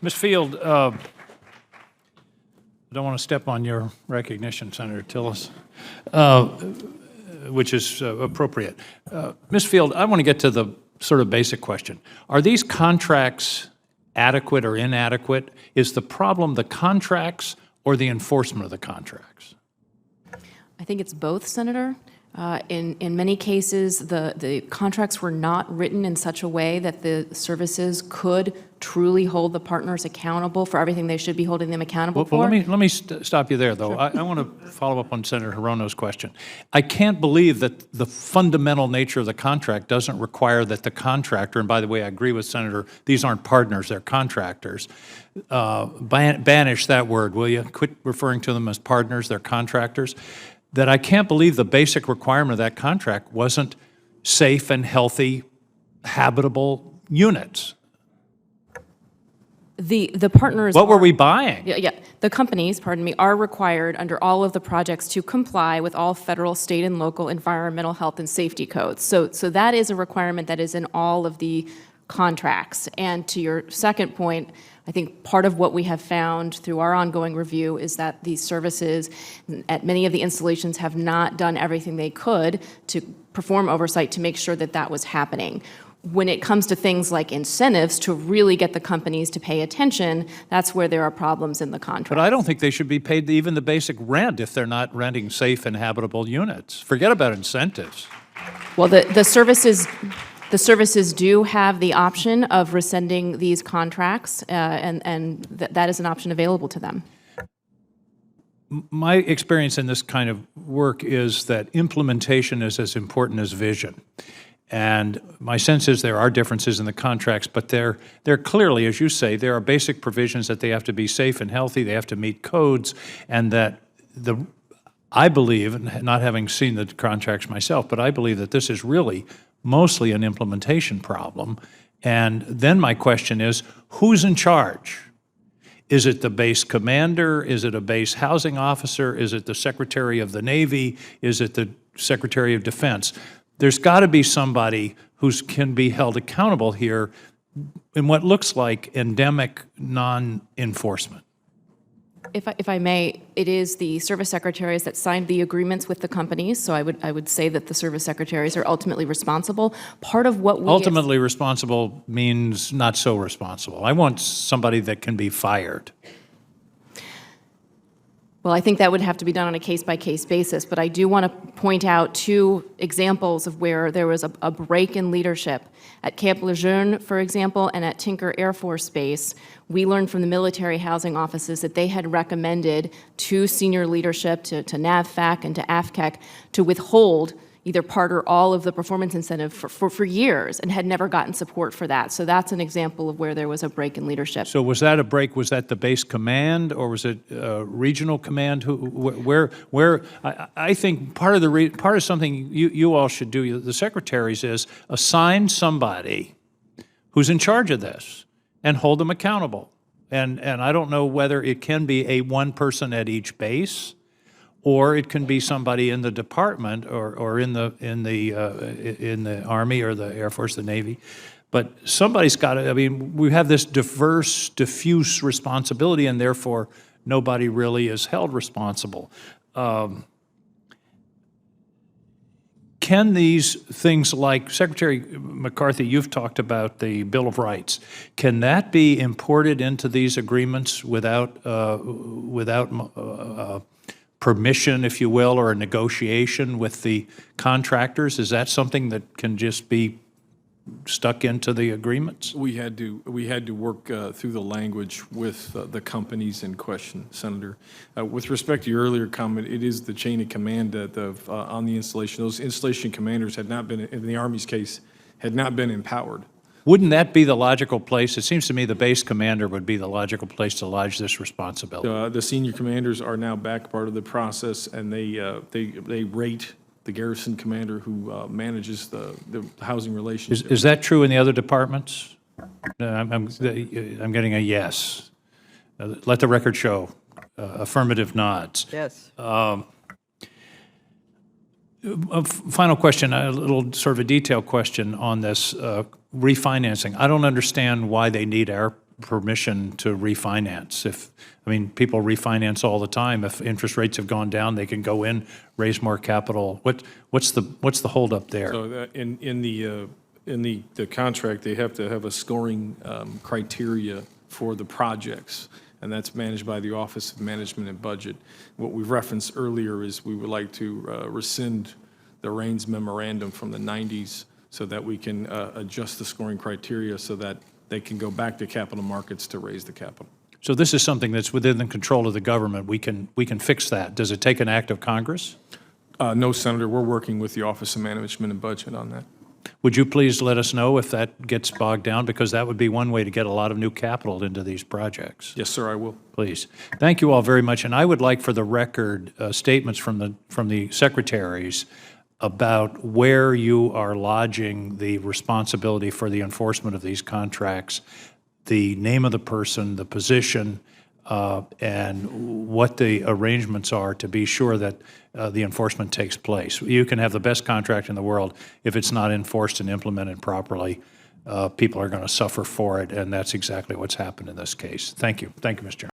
Ms. Field, I don't want to step on your recognition, Senator Tillis, which is appropriate. Ms. Field, I want to get to the sort of basic question. Are these contracts adequate or inadequate? Is the problem the contracts or the enforcement of the contracts? I think it's both, Senator. In many cases, the contracts were not written in such a way that the services could truly hold the partners accountable for everything they should be holding them accountable for. Well, let me stop you there, though. Sure. I want to follow up on Senator Hirono's question. I can't believe that the fundamental nature of the contract doesn't require that the contractor, and by the way, I agree with Senator, these aren't partners, they're contractors. Banish that word, will you? Quit referring to them as partners, they're contractors. That I can't believe the basic requirement of that contract wasn't safe and healthy, habitable units. The partners. What were we buying? Yeah, the companies, pardon me, are required under all of the projects to comply with all federal, state, and local environmental health and safety codes. So that is a requirement that is in all of the contracts. And to your second point, I think part of what we have found through our ongoing review is that these services at many of the installations have not done everything they could to perform oversight to make sure that that was happening. When it comes to things like incentives to really get the companies to pay attention, that's where there are problems in the contract. But I don't think they should be paid even the basic rent if they're not renting safe and habitable units. Forget about incentives. Well, the services do have the option of rescinding these contracts, and that is an option available to them. My experience in this kind of work is that implementation is as important as vision. And my sense is there are differences in the contracts, but they're clearly, as you say, there are basic provisions that they have to be safe and healthy, they have to meet codes, and that I believe, not having seen the contracts myself, but I believe that this is really mostly an implementation problem. And then my question is, who's in charge? Is it the base commander? Is it a base housing officer? Is it the Secretary of the Navy? Is it the Secretary of Defense? There's got to be somebody who can be held accountable here in what looks like endemic non-enforcement. If I may, it is the service secretaries that signed the agreements with the companies, so I would say that the service secretaries are ultimately responsible. Part of what we ultimately responsible means not so responsible. I want somebody that can be fired. Well, I think that would have to be done on a case-by-case basis, but I do want to point out two examples of where there was a break in leadership. At Camp Lejeune, for example, and at Tinker Air Force Base, we learned from the military housing offices that they had recommended to senior leadership, to NAVFAC and to AFCEC, to withhold either part or all of the performance incentive for years and had never gotten support for that. So that's an example of where there was a break in leadership. So was that a break? Was that the base command or was it regional command? I think part of something you all should do, the secretaries, is assign somebody who's in charge of this and hold them accountable. And I don't know whether it can be a one person at each base, or it can be somebody in the department or in the Army or the Air Force, the Navy. But somebody's got to, I mean, we have this diverse, diffuse responsibility, and therefore nobody really is held responsible. Can these things like, Secretary McCarthy, you've talked about the Bill of Rights, can that be imported into these agreements without permission, if you will, or a negotiation with the contractors? Is that something that can just be stuck into the agreements? We had to work through the language with the companies in question, Senator. With respect to your earlier comment, it is the chain of command on the installation. Those installation commanders had not been, in the Army's case, had not been empowered. Wouldn't that be the logical place? It seems to me the base commander would be the logical place to lodge this responsibility. The senior commanders are now back part of the process, and they rate the garrison commander who manages the housing relationship. Is that true in the other departments? I'm getting a yes. Let the record show. Affirmative nods. Yes. A final question, a little sort of a detailed question on this refinancing. I don't understand why they need our permission to refinance. I mean, people refinance all the time. If interest rates have gone down, they can go in, raise more capital. What's the holdup there? So in the contract, they have to have a scoring criteria for the projects, and that's managed by the Office of Management and Budget. What we referenced earlier is we would like to rescind the Raines memorandum from the 90s so that we can adjust the scoring criteria so that they can go back to capital markets to raise the capital. So this is something that's within the control of the government. We can fix that. Does it take an act of Congress? No, Senator, we're working with the Office of Management and Budget on that. Would you please let us know if that gets bogged down? Because that would be one way to get a lot of new capital into these projects. Yes, sir, I will. Please. Thank you all very much. And I would like for the record statements from the secretaries about where you are lodging the responsibility for the enforcement of these contracts, the name of the person, the position, and what the arrangements are to be sure that the enforcement takes place. You can have the best contract in the world. If it's not enforced and implemented properly, people are going to suffer for it, and that's exactly what's happened in this case. Thank you. Thank you, Mr. Chairman.